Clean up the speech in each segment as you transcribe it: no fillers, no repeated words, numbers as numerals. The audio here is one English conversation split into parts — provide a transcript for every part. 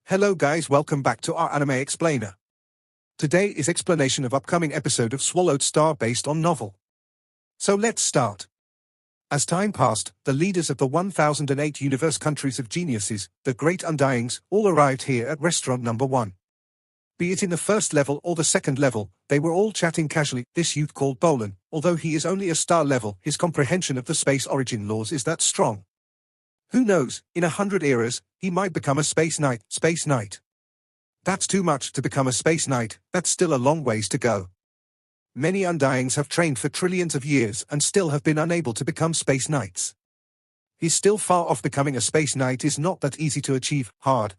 Hello guys, welcome back to our Anime Explainer. Today is explanation of upcoming episode of Swallowed Star based on novel. So let's start. As time passed, the leaders of the 1008 universe countries of geniuses, the Great Undyings, all arrived here at restaurant number 1. Be it in the first level or the second level, they were all chatting casually. This youth called Bolan, although he is only a star level, his comprehension of the space origin laws is that strong. Who knows, in 100 eras, he might become a space knight. Space knight. That's too much to become a space knight, that's still a long ways to go. Many Undyings have trained for trillions of years and still have been unable to become space knights. He's still far off. Becoming a space knight is not that easy to achieve. Hard.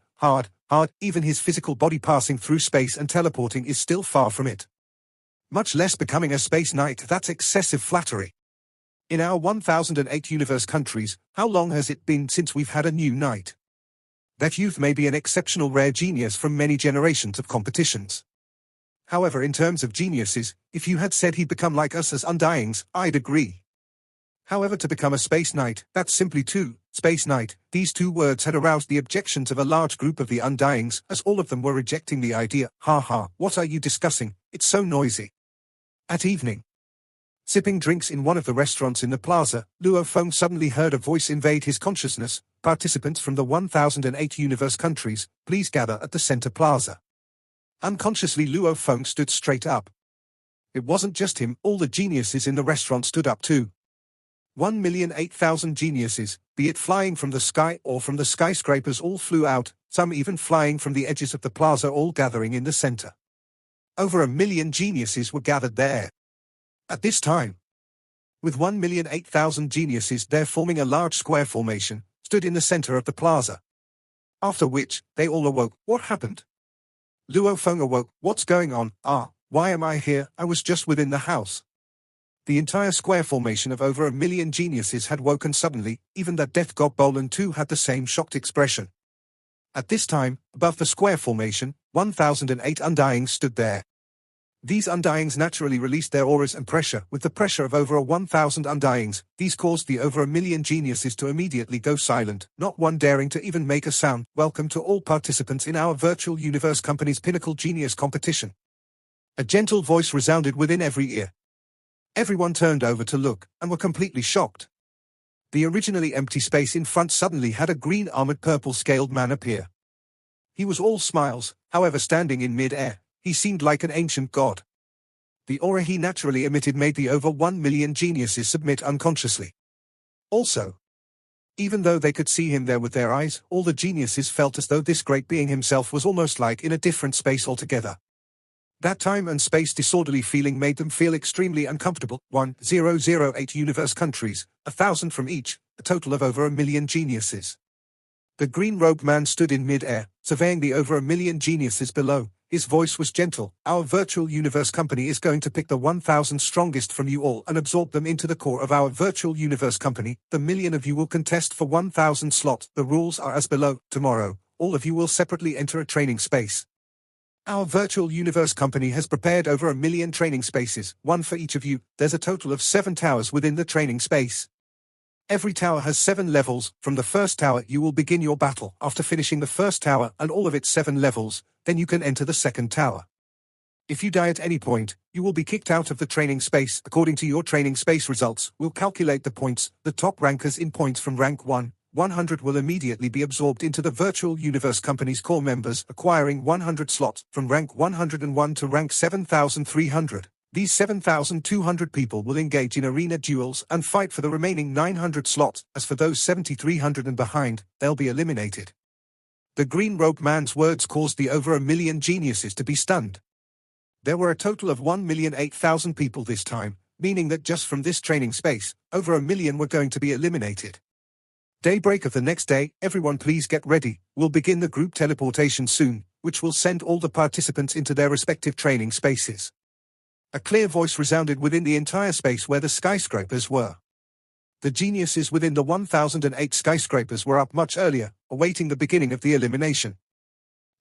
Even his physical body passing through space and teleporting is still far from it. Much less becoming a space knight. That's excessive flattery. In our 1008 universe countries, how long has it been since we've had a new knight? That youth may be an exceptional rare genius from many generations of competitions. However, in terms of geniuses, if you had said he'd become like us as Undyings, I'd agree. However, to become a space knight, that's simply too. Space knight, these two words had aroused the objections of a large group of the Undyings, as all of them were rejecting the idea. What are you discussing? It's so noisy. At evening, sipping drinks in one of the restaurants in the plaza, Luo Feng suddenly heard a voice invade his consciousness. Participants from the 1008 universe countries, please gather at the center plaza. Unconsciously, Luo Feng stood straight up. It wasn't just him, all the geniuses in the restaurant stood up too. 1,008,000 geniuses, be it flying from the sky or from the skyscrapers, all flew out, some even flying from the edges of the plaza, all gathering in the center. Over 1 million geniuses were gathered there. At this time, with 1,008,000 geniuses there forming a large square formation, stood in the center of the plaza. After which, they all awoke. What happened? Luo Feng awoke. What's going on? Why am I here? I was just within the house. The entire square formation of over 1 million geniuses had woken suddenly. Even that death god Bolan too had the same shocked expression. At this time, above the square formation, 1008 Undyings stood there. These Undyings naturally released their auras and pressure. With the pressure of over 1,000 Undyings, these caused the over 1 million geniuses to immediately go silent, not one daring to even make a sound. Welcome to all participants in our virtual universe company's pinnacle genius competition. A gentle voice resounded within every ear. Everyone turned over to look, and were completely shocked. The originally empty space in front suddenly had a green armored purple scaled man appear. He was all smiles, however standing in mid-air, he seemed like an ancient god. The aura he naturally emitted made the over 1 million geniuses submit unconsciously. Also, even though they could see him there with their eyes, all the geniuses felt as though this great being himself was almost like in a different space altogether. That time and space disorderly feeling made them feel extremely uncomfortable. 1008 universe countries, 1,000 from each, a total of over 1 million geniuses. The green-robed man stood in mid-air, surveying the over 1 million geniuses below. His voice was gentle. Our virtual universe company is going to pick the 1,000 strongest from you all and absorb them into the core of our virtual universe company. The 1 million of you will contest for 1,000 slots. The rules are as below. Tomorrow, all of you will separately enter a training space. Our virtual universe company has prepared over 1 million training spaces, one for each of you. There's a total of 7 towers within the training space. Every tower has 7 levels. From the first tower you will begin your battle. After finishing the first tower and all of its 7 levels, then you can enter the second tower. If you die at any point, you will be kicked out of the training space. According to your training space results, we'll calculate the points. The top rankers in points from rank 100 will immediately be absorbed into the virtual universe company's core members, acquiring 100 slots from rank 101 to rank 7,300. These 7,200 people will engage in arena duels and fight for the remaining 900 slots. As for those 7,300 and behind, they'll be eliminated. The green-robed man's words caused the over 1 million geniuses to be stunned. There were a total of 1,008,000 people this time, meaning that just from this training space, over 1 million were going to be eliminated. Daybreak of the next day, everyone please get ready. We'll begin the group teleportation soon, which will send all the participants into their respective training spaces. A clear voice resounded within the entire space where the skyscrapers were. The geniuses within the 1008 skyscrapers were up much earlier, awaiting the beginning of the elimination.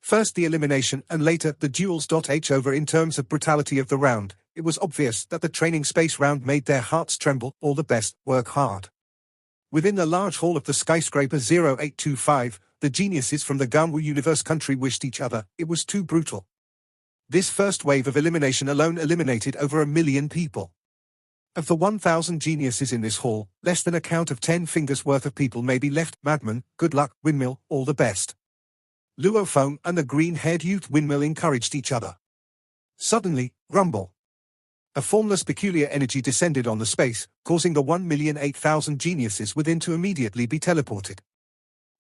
First the elimination and later the duels. Over in terms of brutality of the round, it was obvious that the training space round made their hearts tremble. All the best, work hard. Within the large hall of the skyscraper 0825, the geniuses from the Ganwu universe country wished each other. It was too brutal. This first wave of elimination alone eliminated over 1 million people. Of the 1,000 geniuses in this hall, less than a count of 10 fingers worth of people may be left. Madman, good luck, Windmill, all the best. Luo Feng and the green-haired youth Windmill encouraged each other. Suddenly, rumble. A formless peculiar energy descended on the space, causing the 1,008,000 geniuses within to immediately be teleported.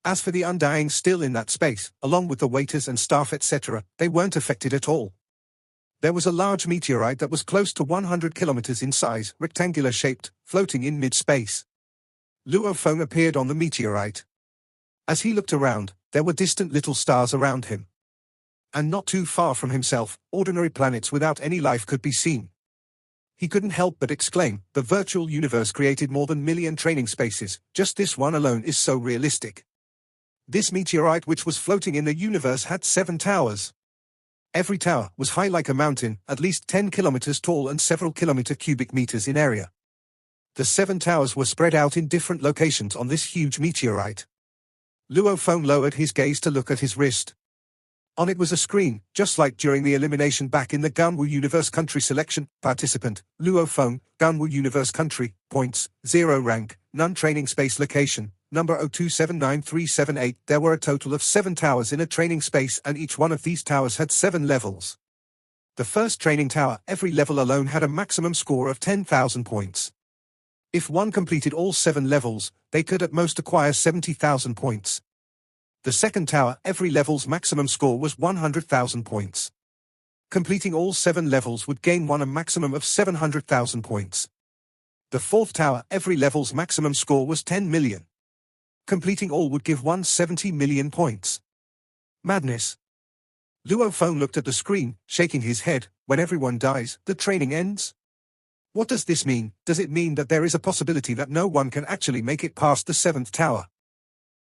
As for the undying still in that space, along with the waiters and staff etc., they weren't affected at all. There was a large meteorite that was close to 100 kilometers in size, rectangular-shaped, floating in mid-space. Luo Feng appeared on the meteorite. As he looked around, there were distant little stars around him. And not too far from himself, ordinary planets without any life could be seen. He couldn't help but exclaim, the virtual universe created more than 1 million training spaces, just this one alone is so realistic. This meteorite which was floating in the universe had 7 towers. Every tower was high like a mountain, at least 10 kilometers tall and several cubic meters in area. The 7 towers were spread out in different locations on this huge meteorite. Luo Feng lowered his gaze to look at his wrist. On it was a screen, just like during the elimination back in the Ganwu Universe Country selection. Participant, Luo Feng, Ganwu Universe Country, points, 0 rank, none training space location, number 0279378. There were a total of 7 towers in a training space and each one of these towers had 7 levels. The first training tower, every level alone had a maximum score of 10,000 points. If one completed all 7 levels, they could at most acquire 70,000 points. The second tower, every level's maximum score was 100,000 points. Completing all 7 levels would gain one a maximum of 700,000 points. The fourth tower, every level's maximum score was 10 million. Completing all would give one 70 million points. Madness. Luo Feng looked at the screen, shaking his head. When everyone dies, the training ends? What does this mean? Does it mean that there is a possibility that no one can actually make it past the 7th tower?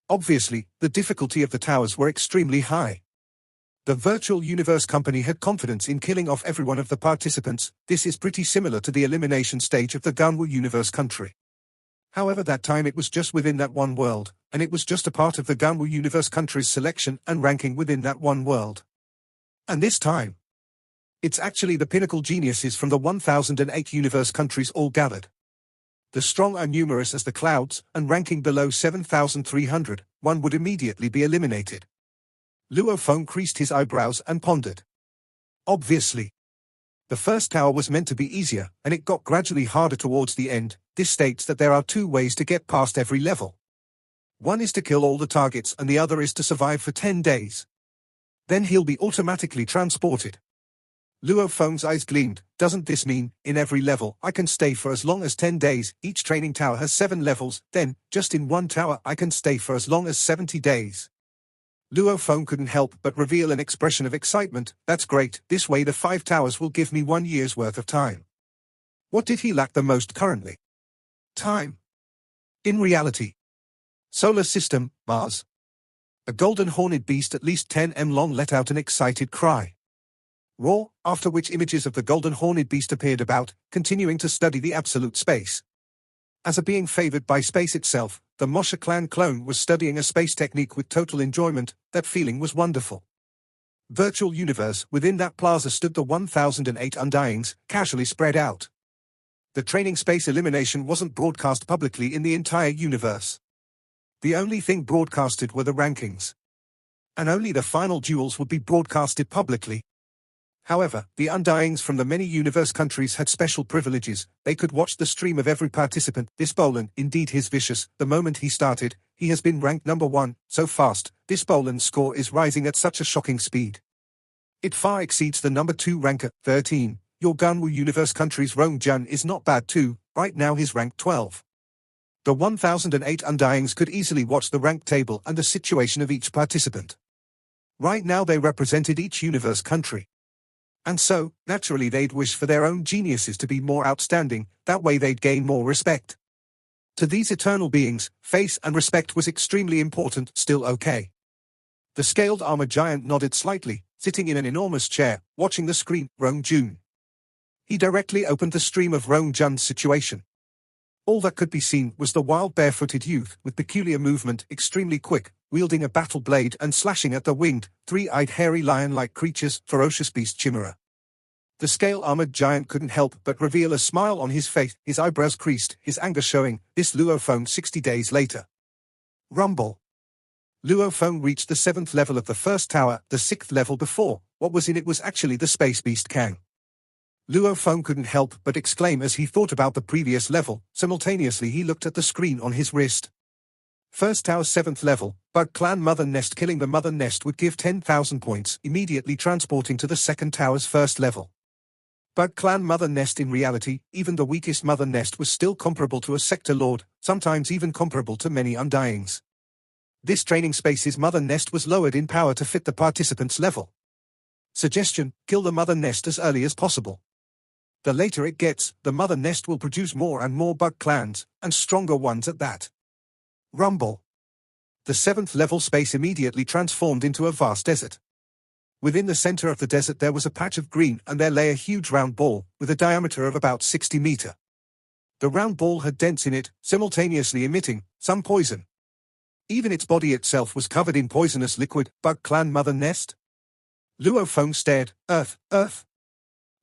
Obviously, the difficulty of the towers were extremely high. The virtual universe company had confidence in killing off every one of the participants. This is pretty similar to the elimination stage of the Ganwu universe country. However, that time it was just within that one world, and it was just a part of the Ganwu universe country's selection and ranking within that one world. And this time, it's actually the pinnacle geniuses from the 1008 universe countries all gathered. The strong are numerous as the clouds, and ranking below 7,300, one would immediately be eliminated. Luo Feng creased his eyebrows and pondered. Obviously. The first tower was meant to be easier, and it got gradually harder towards the end. This states that there are 2 ways to get past every level. One is to kill all the targets and the other is to survive for 10 days. Then he'll be automatically transported. Luo Feng's eyes gleamed. Doesn't this mean, in every level, I can stay for as long as 10 days? Each training tower has 7 levels, then, just in one tower I can stay for as long as 70 days. Luo Feng couldn't help but reveal an expression of excitement. That's great, this way the 5 towers will give me 1 year's worth of time. What did he lack the most currently? Time. In reality. Solar System, Mars. A golden horned beast at least 10 m long let out an excited cry. Roar, after which images of the golden horned beast appeared about, continuing to study the absolute space. As a being favored by space itself, the Mosha clan clone was studying a space technique with total enjoyment. That feeling was wonderful. Virtual universe, within that plaza stood the 1008 undyings, casually spread out. The training space elimination wasn't broadcast publicly in the entire universe. The only thing broadcasted were the rankings. And only the final duels would be broadcasted publicly. However, the undyings from the many universe countries had special privileges. They could watch the stream of every participant. This Bolan, indeed he's vicious. The moment he started, he has been ranked number 1, so fast. This Bolan's score is rising at such a shocking speed. It far exceeds the number 2 ranker, 13. Your Ganwu universe country's Rong Jun is not bad too, right now he's ranked 12. The 1008 undyings could easily watch the rank table and the situation of each participant. Right now they represented each universe country. And so, naturally they'd wish for their own geniuses to be more outstanding, that way they'd gain more respect. To these eternal beings, face and respect was extremely important. Still okay. The scaled armor giant nodded slightly, sitting in an enormous chair, watching the screen. Rong Jun. He directly opened the stream of Rong Jun's situation. All that could be seen was the wild barefooted youth with peculiar movement, extremely quick, wielding a battle blade and slashing at the winged, three-eyed hairy lion-like creature's ferocious beast chimera. The scale-armored giant couldn't help but reveal a smile on his face, his eyebrows creased, his anger showing. This Luophone 60 days later. Rumble. Luophone reached the 7th level of the first tower, the 6th level before. What was in it was actually the space beast Kang. Luophone couldn't help but exclaim as he thought about the previous level. Simultaneously he looked at the screen on his wrist. First tower 7th level, Bug Clan Mother Nest. Killing the Mother Nest would give 10,000 points, immediately transporting to the second tower's first level. Bug Clan Mother Nest. In reality, even the weakest Mother Nest was still comparable to a Sector Lord, sometimes even comparable to many Undyings. This training space's Mother Nest was lowered in power to fit the participant's level. Suggestion: kill the Mother Nest as early as possible. The later it gets, the Mother Nest will produce more and more Bug Clans, and stronger ones at that. Rumble. The 7th level space immediately transformed into a vast desert. Within the center of the desert there was a patch of green, and there lay a huge round ball, with a diameter of about 60 meters. The round ball had dents in it, simultaneously emitting some poison. Even its body itself was covered in poisonous liquid. Bug Clan Mother Nest? Luophone stared. Earth, Earth.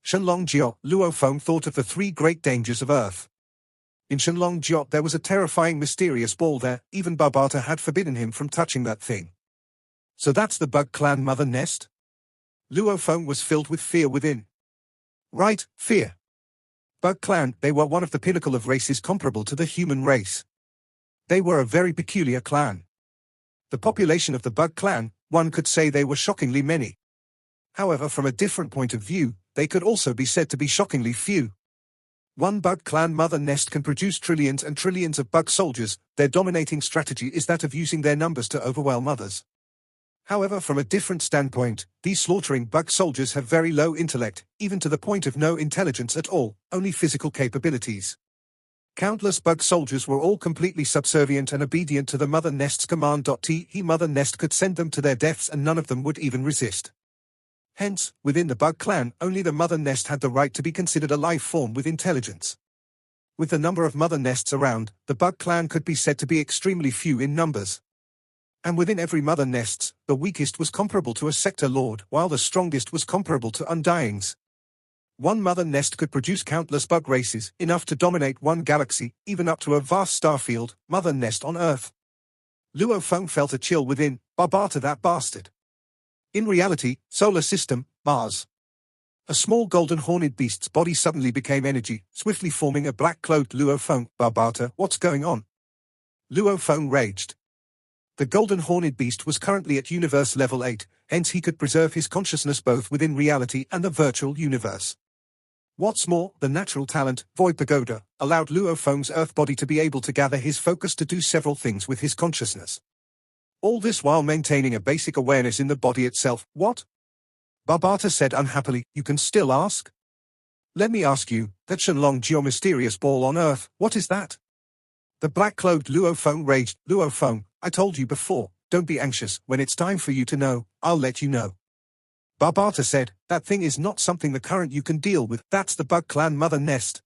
Shenlong Jiao. Luophone thought of the 3 great dangers of Earth. In Shenlong Jiao there was a terrifying mysterious ball there, even Barbata had forbidden him from touching that thing. So that's the Bug Clan Mother Nest? Luophone was filled with fear within. Right, fear. Bug Clan, they were one of the pinnacle of races comparable to the human race. They were a very peculiar clan. The population of the Bug Clan, one could say they were shockingly many. However, from a different point of view, they could also be said to be shockingly few. One Bug Clan Mother Nest can produce trillions and trillions of bug soldiers. Their dominating strategy is that of using their numbers to overwhelm others. However, from a different standpoint, these slaughtering bug soldiers have very low intellect, even to the point of no intelligence at all, only physical capabilities. Countless bug soldiers were all completely subservient and obedient to the Mother Nest's command. Mother Nest could send them to their deaths and none of them would even resist. Hence, within the Bug Clan, only the Mother Nest had the right to be considered a life form with intelligence. With the number of Mother Nests around, the Bug Clan could be said to be extremely few in numbers. And within every Mother Nests, the weakest was comparable to a Sector Lord, while the strongest was comparable to Undyings. One Mother Nest could produce countless bug races, enough to dominate one galaxy, even up to a vast starfield. Mother Nest on Earth. Luophone felt a chill within. Barbata, that bastard. In reality, solar system, Mars. A small golden horned beast's body suddenly became energy, swiftly forming a black-clothed Luophone. Barbata, what's going on? Luophone raged. The golden horned beast was currently at universe level 8, hence he could preserve his consciousness both within reality and the virtual universe. What's more, the natural talent, Void Pagoda, allowed Luophone's Earth body to be able to gather his focus to do several things with his consciousness. All this while maintaining a basic awareness in the body itself. What? Barbata said unhappily. You can still ask? Let me ask you, that Shenlong Jiao mysterious ball on Earth, what is that? The black-clothed Luophone raged. Luophone, I told you before, don't be anxious. When it's time for you to know, I'll let you know. Barbata said, that thing is not something the current you can deal with. That's the Bug Clan Mother Nest.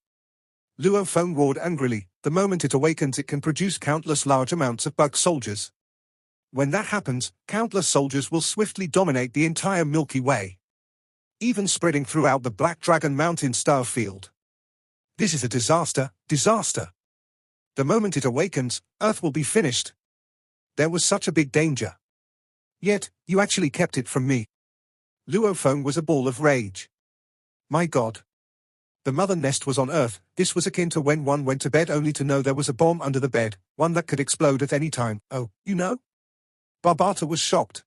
Luophone roared angrily. The moment it awakens it can produce countless large amounts of bug soldiers. When that happens, countless soldiers will swiftly dominate the entire Milky Way, even spreading throughout the Black Dragon Mountain star field. This is a disaster, disaster. The moment it awakens, Earth will be finished. There was such a big danger. Yet, you actually kept it from me. Luophone was a ball of rage. My God. The Mother Nest was on Earth. This was akin to when one went to bed only to know there was a bomb under the bed, one that could explode at any time. Oh, you know? Barbata was shocked.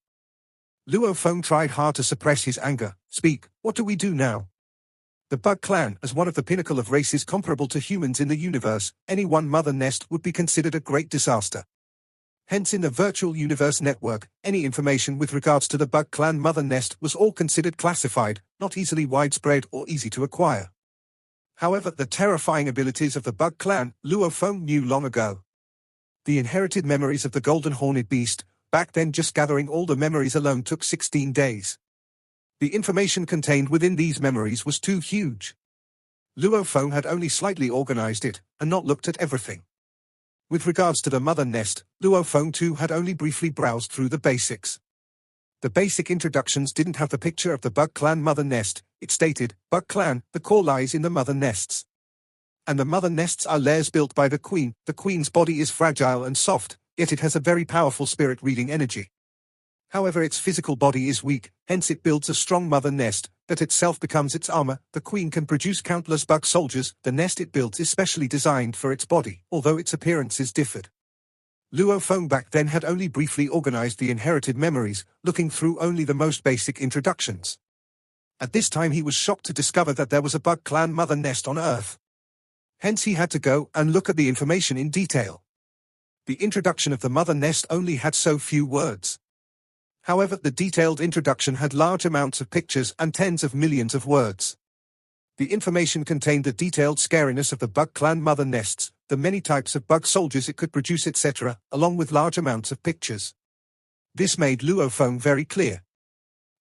Luophone tried hard to suppress his anger. Speak, what do we do now? The Bug Clan, as one of the pinnacle of races comparable to humans in the universe, any one Mother Nest would be considered a great disaster. Hence in the virtual universe network, any information with regards to the Bug Clan Mother Nest was all considered classified, not easily widespread or easy to acquire. However, the terrifying abilities of the Bug Clan, Luophone knew long ago. The inherited memories of the Golden Horned Beast, back then just gathering all the memories alone took 16 days. The information contained within these memories was too huge. Luo Feng had only slightly organized it, and not looked at everything. With regards to the mother nest, Luo Feng too had only briefly browsed through the basics. The basic introductions didn't have the picture of the Bug Clan mother nest. It stated, Bug Clan, the core lies in the mother nests. And the mother nests are layers built by the queen. The queen's body is fragile and soft, yet it has a very powerful spirit-reading energy. However, its physical body is weak, hence it builds a strong mother nest, that itself becomes its armor. The queen can produce countless bug soldiers. The nest it builds is specially designed for its body, although its appearances differed. Luo Feng back then had only briefly organized the inherited memories, looking through only the most basic introductions. At this time he was shocked to discover that there was a Bug Clan mother nest on Earth. Hence he had to go and look at the information in detail. The introduction of the mother nest only had so few words. However, the detailed introduction had large amounts of pictures and tens of millions of words. The information contained the detailed scariness of the Bug Clan mother nests, the many types of bug soldiers it could produce, etc., along with large amounts of pictures. This made Luo Feng very clear.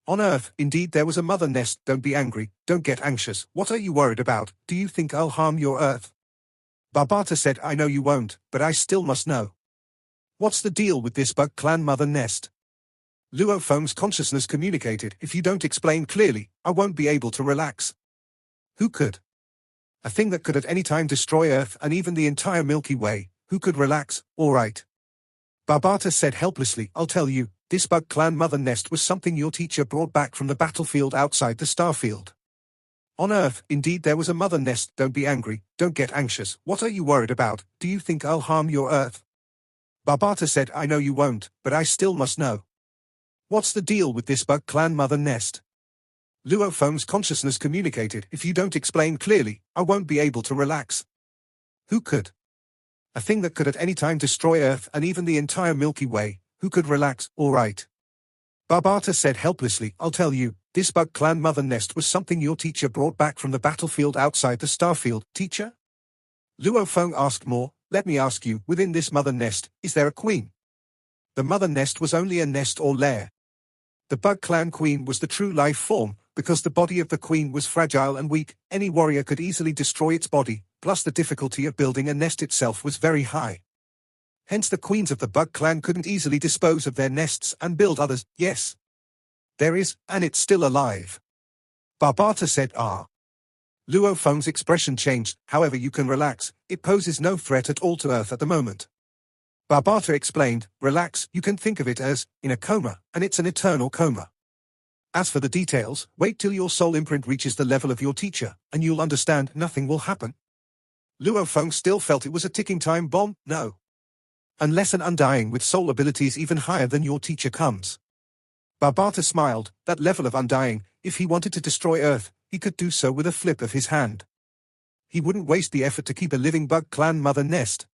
On Earth, indeed, there was a mother nest. Don't be angry, don't get anxious. What are you worried about? Do you think I'll harm your Earth? Barbata said, I know you won't, but I still must know. What's the deal with this Bug Clan mother nest? Luo Feng's consciousness communicated, if you don't explain clearly, I won't be able to relax. Who could? A thing that could at any time destroy Earth and even the entire Milky Way. Who could relax? All right. Barbata said helplessly, I'll tell you, this Bug Clan mother nest was something your teacher brought back from the battlefield outside the starfield. On Earth, indeed, there was a mother nest. Don't be angry, don't get anxious. What are you worried about? Do you think I'll harm your Earth? Barbata said, I know you won't, but I still must know. What's the deal with this Bug Clan mother nest? Luo Feng's consciousness communicated, if you don't explain clearly, I won't be able to relax. Who could? A thing that could at any time destroy Earth and even the entire Milky Way. Who could relax? All right. Barbata said helplessly, I'll tell you, this Bug Clan mother nest was something your teacher brought back from the battlefield outside the starfield. Teacher? Luo Feng asked more, let me ask you, within this mother nest, is there a queen? The mother nest was only a nest or lair. The Bug Clan queen was the true life form. Because the body of the queen was fragile and weak, any warrior could easily destroy its body, plus the difficulty of building a nest itself was very high. Hence the queens of the Bug Clan couldn't easily dispose of their nests and build others. Yes. There is, and it's still alive. Barbata said, ah. Luo Feng's expression changed, however you can relax, it poses no threat at all to Earth at the moment. Barbata explained, relax, you can think of it as, in a coma, and it's an eternal coma. As for the details, wait till your soul imprint reaches the level of your teacher, and you'll understand nothing will happen. Luo Feng still felt it was a ticking time bomb. No. Unless an undying with soul abilities even higher than your teacher comes. Barbata smiled, that level of undying, if he wanted to destroy Earth, he could do so with a flip of his hand. He wouldn't waste the effort to keep a living Bug Clan mother nest.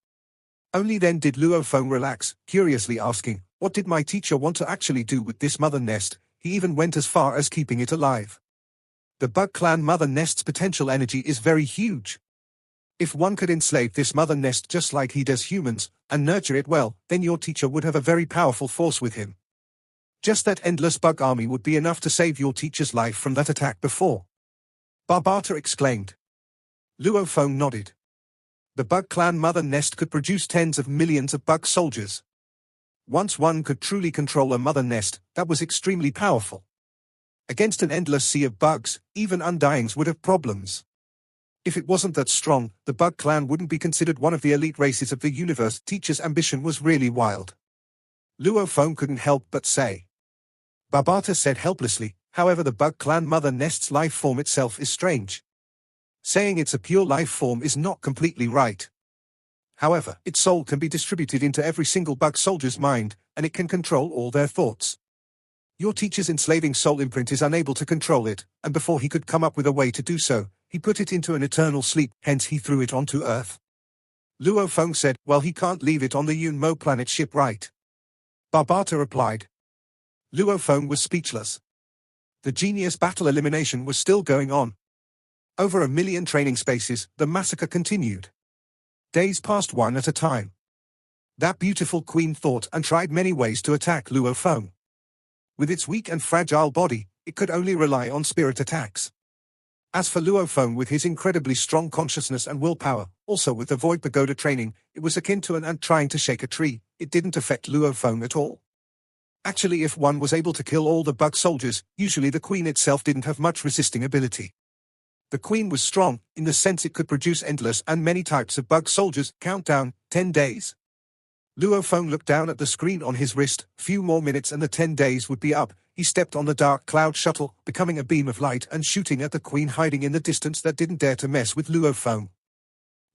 Only then did Luo Feng relax, curiously asking, what did my teacher want to actually do with this mother nest? He even went as far as keeping it alive. The Bug Clan mother nest's potential energy is very huge. If one could enslave this mother nest just like he does humans, and nurture it well, then your teacher would have a very powerful force with him. Just that endless bug army would be enough to save your teacher's life from that attack before. Barbata exclaimed. Luo Feng nodded. The Bug Clan mother nest could produce tens of millions of bug soldiers. Once one could truly control a mother nest, that was extremely powerful. Against an endless sea of bugs, even undyings would have problems. If it wasn't that strong, the Bug Clan wouldn't be considered one of the elite races of the universe. Teacher's ambition was really wild. Luo Feng couldn't help but say. Barbata said helplessly, however the Bug Clan mother nest's life form itself is strange. Saying it's a pure life form is not completely right. However, its soul can be distributed into every single bug soldier's mind, and it can control all their thoughts. Your teacher's enslaving soul imprint is unable to control it, and before he could come up with a way to do so, he put it into an eternal sleep, hence he threw it onto Earth. Luo Feng said, well, he can't leave it on the Yunmo planet ship, right? Barbata replied. Luo Feng was speechless. The genius battle elimination was still going on. Over 1 million training spaces, the massacre continued. Days passed one at a time. That beautiful queen thought and tried many ways to attack Luo Feng. With its weak and fragile body, it could only rely on spirit attacks. As for Luo Feng, with his incredibly strong consciousness and willpower, also with the Void Pagoda training, it was akin to an ant trying to shake a tree. It didn't affect Luo Feng at all. Actually, if one was able to kill all the bug soldiers, usually the queen itself didn't have much resisting ability. The queen was strong, in the sense it could produce endless and many types of bug soldiers. Countdown, 10 days. Luo Feng looked down at the screen on his wrist. Few more minutes and the 10 days would be up. He stepped on the dark cloud shuttle, becoming a beam of light and shooting at the queen hiding in the distance that didn't dare to mess with Luo Feng.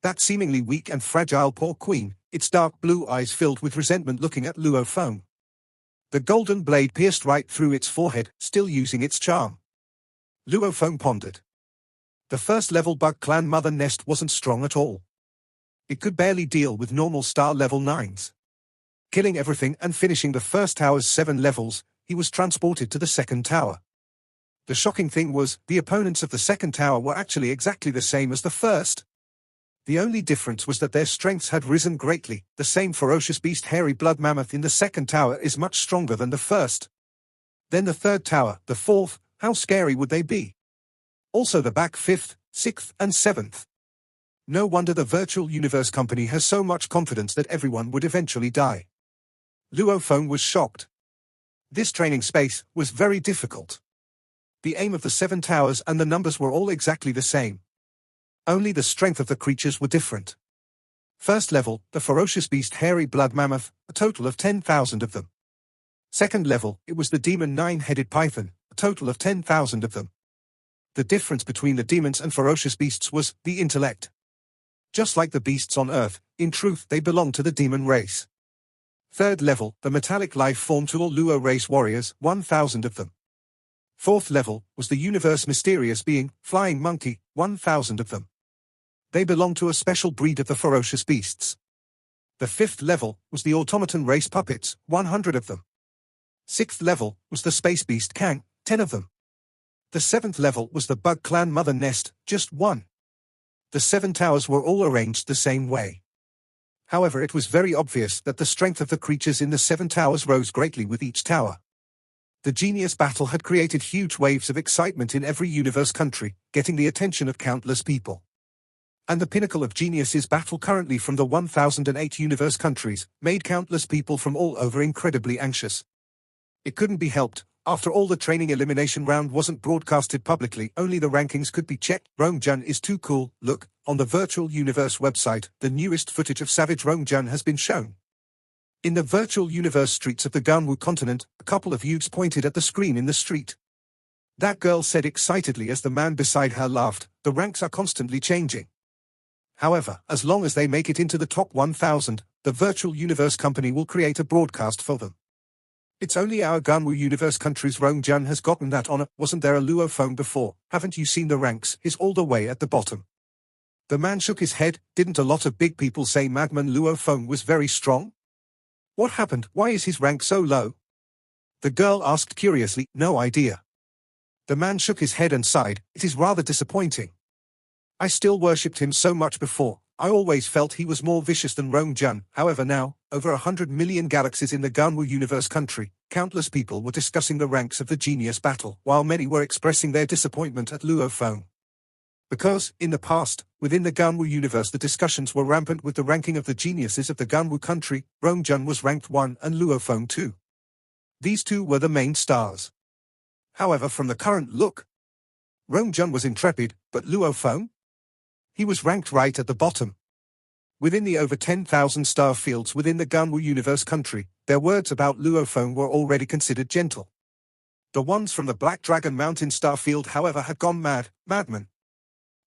That seemingly weak and fragile poor queen, its dark blue eyes filled with resentment looking at Luo Feng. The golden blade pierced right through its forehead, still using its charm. Luo Feng pondered. The first-level bug clan mother nest wasn't strong at all. It could barely deal with normal star level 9s. Killing everything and finishing the first tower's 7 levels, he was transported to the second tower. The shocking thing was, the opponents of the second tower were actually exactly the same as the first. The only difference was that their strengths had risen greatly. The same ferocious beast hairy blood mammoth in the second tower is much stronger than the first. Then the third tower, the fourth, how scary would they be? Also the back 5th, 6th and 7th. No wonder the virtual universe company has so much confidence that everyone would eventually die. Luo Feng was shocked. This training space was very difficult. The aim of the 7 towers and the numbers were all exactly the same. Only the strength of the creatures were different. First level, the ferocious beast hairy blood mammoth, a total of 10,000 of them. Second level, it was the demon 9-headed python, a total of 10,000 of them. The difference between the demons and ferocious beasts was the intellect. Just like the beasts on Earth, in truth they belonged to the demon race. Third level, the metallic life form tool Luo race warriors, 1,000 of them. Fourth level, was the universe mysterious being, flying monkey, 1,000 of them. They belonged to a special breed of the ferocious beasts. The fifth level, was the automaton race puppets, 100 of them. Sixth level, was the space beast Kang, 10 of them. The 7th level was the bug clan mother nest, just 1. The 7 towers were all arranged the same way. However, it was very obvious that the strength of the creatures in the 7 towers rose greatly with each tower. The genius battle had created huge waves of excitement in every universe country, getting the attention of countless people. And the pinnacle of genius's battle currently from the 1008 universe countries, made countless people from all over incredibly anxious. It couldn't be helped. After all, the training elimination round wasn't broadcasted publicly, only the rankings could be checked. Rongjun is too cool. Look, on the Virtual Universe website, the newest footage of Savage Rongjun has been shown. In the Virtual Universe streets of the Ganwu continent, a couple of youths pointed at the screen in the street. That girl said excitedly as the man beside her laughed, the ranks are constantly changing. However, as long as they make it into the top 1,000, the Virtual Universe company will create a broadcast for them. It's only our Ganwu universe country's Rongjun has gotten that honor. Wasn't there a Luo Feng before? Haven't you seen the ranks? He's all the way at the bottom. The man shook his head. Didn't a lot of big people say Madman Luo Feng was very strong? What happened? Why is his rank so low? The girl asked curiously. No idea. The man shook his head and sighed. It is rather disappointing. I still worshipped him so much before. I always felt he was more vicious than Rongjun. However now, over 100 million galaxies in the Ganwu universe country, countless people were discussing the ranks of the genius battle, while many were expressing their disappointment at Luo Feng. Because, in the past, within the Ganwu universe the discussions were rampant with the ranking of the geniuses of the Ganwu country. Rongjun was ranked 1 and Luo Feng 2. These two were the main stars. However, from the current look, Rongjun was intrepid, but Luo Feng? He was ranked right at the bottom. Within the over 10,000 star fields within the Ganwu universe country, their words about Luo Feng were already considered gentle. The ones from the Black Dragon Mountain star field, however, had gone mad. Madman.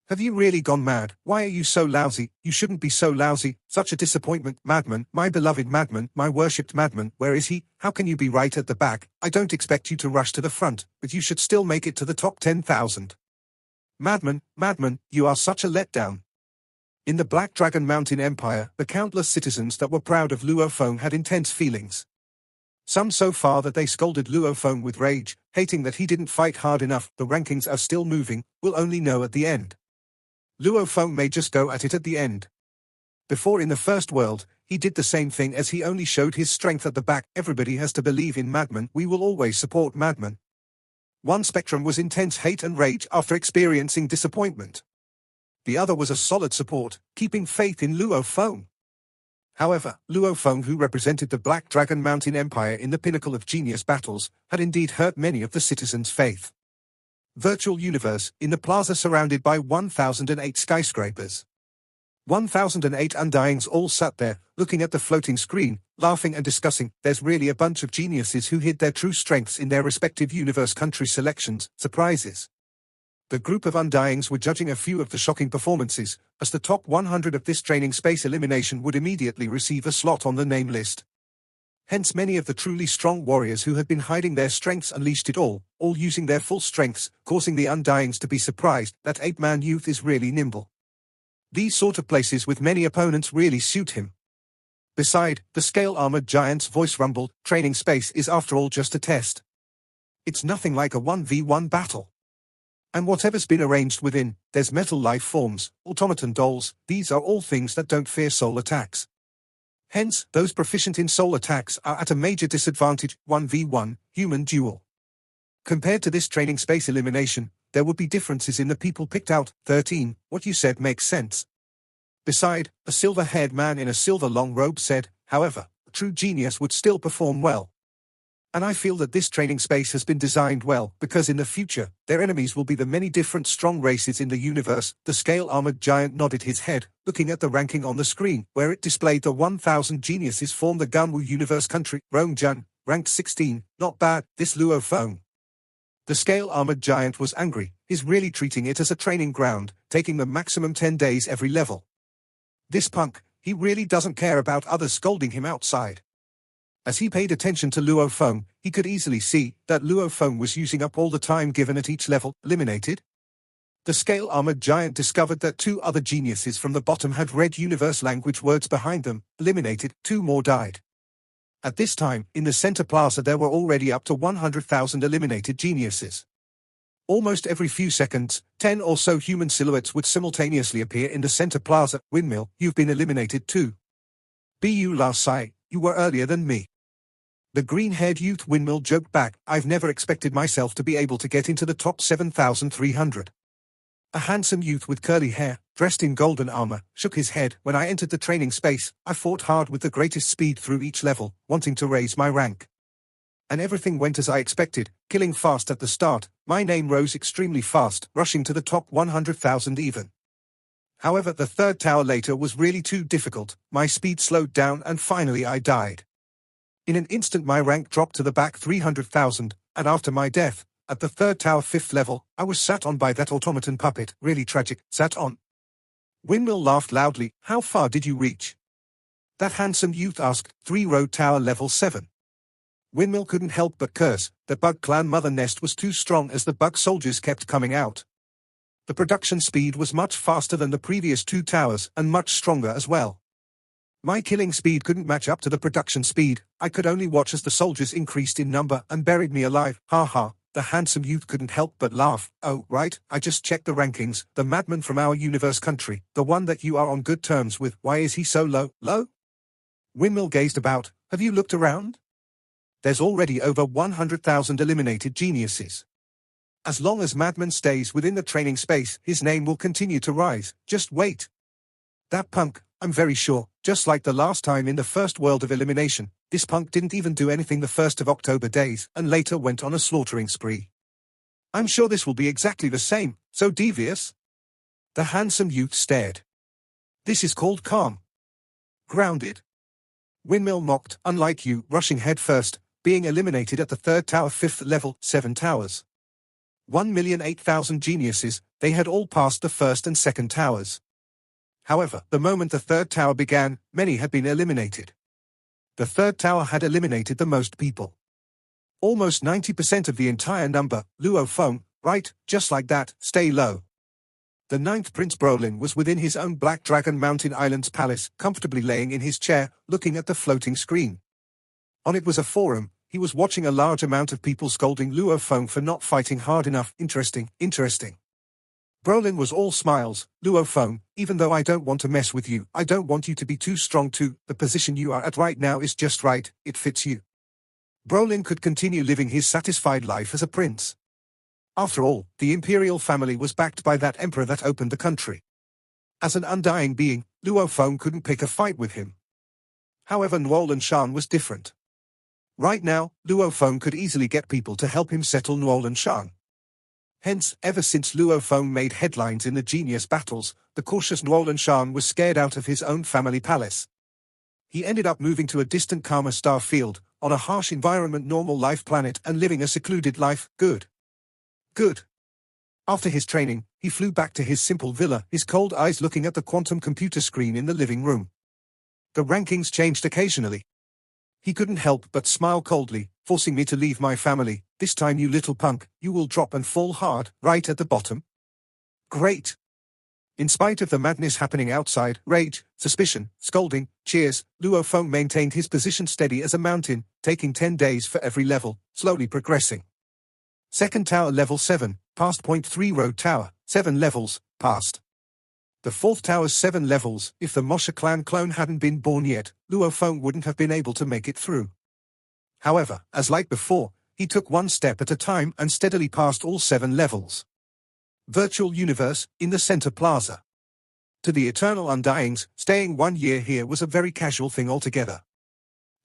Have you really gone mad? Why are you so lousy? You shouldn't be so lousy. Such a disappointment. Madman, my beloved Madman, my worshipped Madman. Where is he? How can you be right at the back? I don't expect you to rush to the front, but you should still make it to the top 10,000. Madman, Madman, you are such a letdown. In the Black Dragon Mountain Empire, the countless citizens that were proud of Luo Feng had intense feelings. Some so far that they scolded Luo Feng with rage, hating that he didn't fight hard enough. The rankings are still moving, we'll only know at the end. Luo Feng may just go at it at the end. Before in the first world, he did the same thing as he only showed his strength at the back. Everybody has to believe in Madman. We will always support Madman. One spectrum was intense hate and rage after experiencing disappointment. The other was a solid support, keeping faith in Luo Feng. However, Luo Feng, who represented the Black Dragon Mountain Empire in the pinnacle of genius battles, had indeed hurt many of the citizens' faith. Virtual universe, in the plaza surrounded by 1008 skyscrapers. 1008 undyings all sat there, looking at the floating screen, laughing and discussing. There's really a bunch of geniuses who hid their true strengths in their respective universe country selections, surprises. The group of undyings were judging a few of the shocking performances, as the top 100 of this training space elimination would immediately receive a slot on the name list. Hence many of the truly strong warriors who had been hiding their strengths unleashed it all using their full strengths, causing the undyings to be surprised that ape-man youth is really nimble. These sort of places with many opponents really suit him. Beside, the scale-armored giant's voice rumbled, training space is after all just a test. It's nothing like a 1v1 battle. And whatever's been arranged within, there's metal life forms, automaton dolls, these are all things that don't fear soul attacks. Hence, those proficient in soul attacks are at a major disadvantage. 1v1, human duel. Compared to this training space elimination, there would be differences in the people picked out. 13, what you said makes sense. Beside, a silver-haired man in a silver long robe said, however, a true genius would still perform well. And I feel that this training space has been designed well, because in the future, their enemies will be the many different strong races in the universe. The scale-armored giant nodded his head, looking at the ranking on the screen, where it displayed the 1000 geniuses form the Ganwu universe country. Rongjun, ranked 16, not bad, this Luo Feng. The scale-armored giant was angry, he's really treating it as a training ground, taking the maximum 10 days every level. This punk, he really doesn't care about others scolding him outside. As he paid attention to Luo Feng, he could easily see that Luo Feng was using up all the time given at each level. Eliminated? The scale-armored giant discovered that 2 other geniuses from the bottom had read universe language words behind them. Eliminated, 2 more died. At this time, in the center plaza there were already up to 100,000 eliminated geniuses. Almost every few seconds, 10 or so human silhouettes would simultaneously appear in the center plaza. Windmill, you've been eliminated too. Bu La Sai, you were earlier than me. The green-haired youth Windmill joked back, I've never expected myself to be able to get into the top 7,300. A handsome youth with curly hair, dressed in golden armor, shook his head. When I entered the training space, I fought hard with the greatest speed through each level, wanting to raise my rank. And everything went as I expected, killing fast at the start. My name rose extremely fast, rushing to the top 100,000 even. However, the third tower later was really too difficult, my speed slowed down and finally I died. In an instant my rank dropped to the back 300,000, and after my death, at the third tower 5th level, I was sat on by that automaton puppet. Really tragic, sat on. Windmill laughed loudly, how far did you reach? That handsome youth asked. 3 road tower level 7. Windmill couldn't help but curse, the bug clan mother nest was too strong as the bug soldiers kept coming out. The production speed was much faster than the previous 2 towers and much stronger as well. My killing speed couldn't match up to the production speed, I could only watch as the soldiers increased in number and buried me alive. Ha ha, the handsome youth couldn't help but laugh. Oh, right, I just checked the rankings, the madman from our universe country, the one that you are on good terms with, why is he so low? Low? Windmill gazed about, have you looked around? There's already over 100,000 eliminated geniuses. As long as Madman stays within the training space, his name will continue to rise, just wait. That punk, I'm very sure, just like the last time in the first world of elimination, this punk didn't even do anything the 1st of October days, and later went on a slaughtering spree. I'm sure this will be exactly the same, so devious. The handsome youth stared. This is called calm. Grounded. Windmill mocked, unlike you, rushing head first, being eliminated at the 3rd tower 5th level, 7 towers. 1,008,000 geniuses, they had all passed the 1st and 2nd towers. However, the moment the 3rd tower began, many had been eliminated. The 3rd tower had eliminated the most people. Almost 90% of the entire number. Luo Feng, right, just like that, stay low. The 9th Prince Brolin was within his own Black Dragon Mountain Island's palace, comfortably laying in his chair, looking at the floating screen. On it was a forum, he was watching a large amount of people scolding Luo Feng for not fighting hard enough. Interesting. Brolin was all smiles. Luo Feng, even though I don't want to mess with you, I don't want you to be too strong too. The position you are at right now is just right, it fits you. Brolin could continue living his satisfied life as a prince. After all, the imperial family was backed by that emperor that opened the country. As an undying being, Luo Feng couldn't pick a fight with him. However, Nuolan Shan was different. Right now, Luo Feng could easily get people to help him settle Nuolan Shan. Hence, ever since Luo Feng made headlines in the genius battles, the cautious Nuolan Shan was scared out of his own family palace. He ended up moving to a distant Karma star field, on a harsh environment normal life planet and living a secluded life. Good. After his training, he flew back to his simple villa, his cold eyes looking at the quantum computer screen in the living room. The rankings changed occasionally. He couldn't help but smile coldly, forcing me to leave my family. This time, you little punk, you will drop and fall hard, right at the bottom. Great. In spite of the madness happening outside, rage, suspicion, scolding, cheers, Luo Feng maintained his position steady as a mountain, taking 10 days for every level, slowly progressing. Second tower level 7, past point 3 road tower, 7 levels, passed. The fourth tower's 7 levels. If the Mosha clan clone hadn't been born yet, Luo Feng wouldn't have been able to make it through. However, as like before, he took one step at a time and steadily passed all 7 levels. Virtual universe, in the center plaza. To the eternal undyings, staying 1 year here was a very casual thing altogether.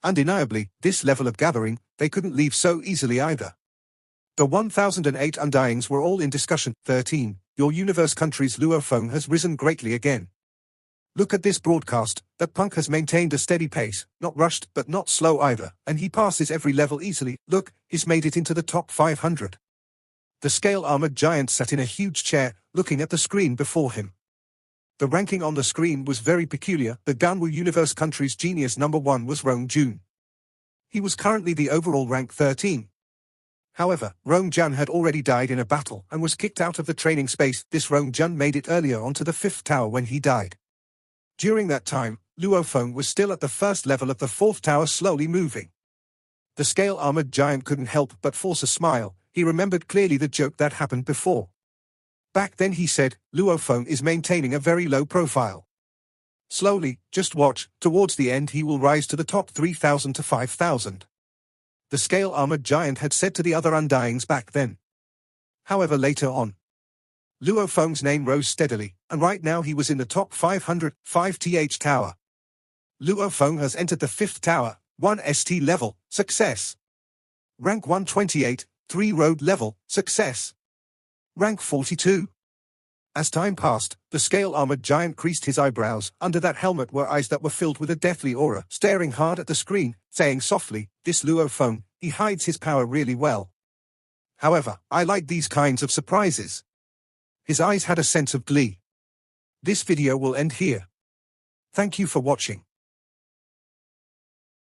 Undeniably, this level of gathering, they couldn't leave so easily either. The 1008 undyings were all in discussion. 13. Your universe country's Luo Feng has risen greatly again. Look at this broadcast, that punk has maintained a steady pace, not rushed but not slow either, and he passes every level easily. Look, he's made it into the top 500. The scale-armored giant sat in a huge chair, looking at the screen before him. The ranking on the screen was very peculiar. The Ganwu universe country's genius number 1 was Rong Jun. He was currently the overall rank 13. However, Rong Jun had already died in a battle and was kicked out of the training space. This Rong Jun made it earlier onto the 5th tower when he died. During that time, Luo Feng was still at the first level of the 4th tower, slowly moving. The scale-armored giant couldn't help but force a smile. He remembered clearly the joke that happened before. Back then he said, Luo Feng is maintaining a very low profile. Slowly, just watch, towards the end he will rise to the top 3,000 to 5,000. The scale-armored giant had said to the other undyings back then. However, later on, Luo Feng's name rose steadily, and right now he was in the top 500, 5th tower. Luo Feng has entered the 5th tower, 1 ST level, success. Rank 128, 3 road level, success. Rank 42. As time passed, the scale-armored giant creased his eyebrows. Under that helmet were eyes that were filled with a deathly aura, staring hard at the screen, saying softly, this Luo Feng, he hides his power really well. However, I like these kinds of surprises. His eyes had a sense of glee. This video will end here. Thank you for watching.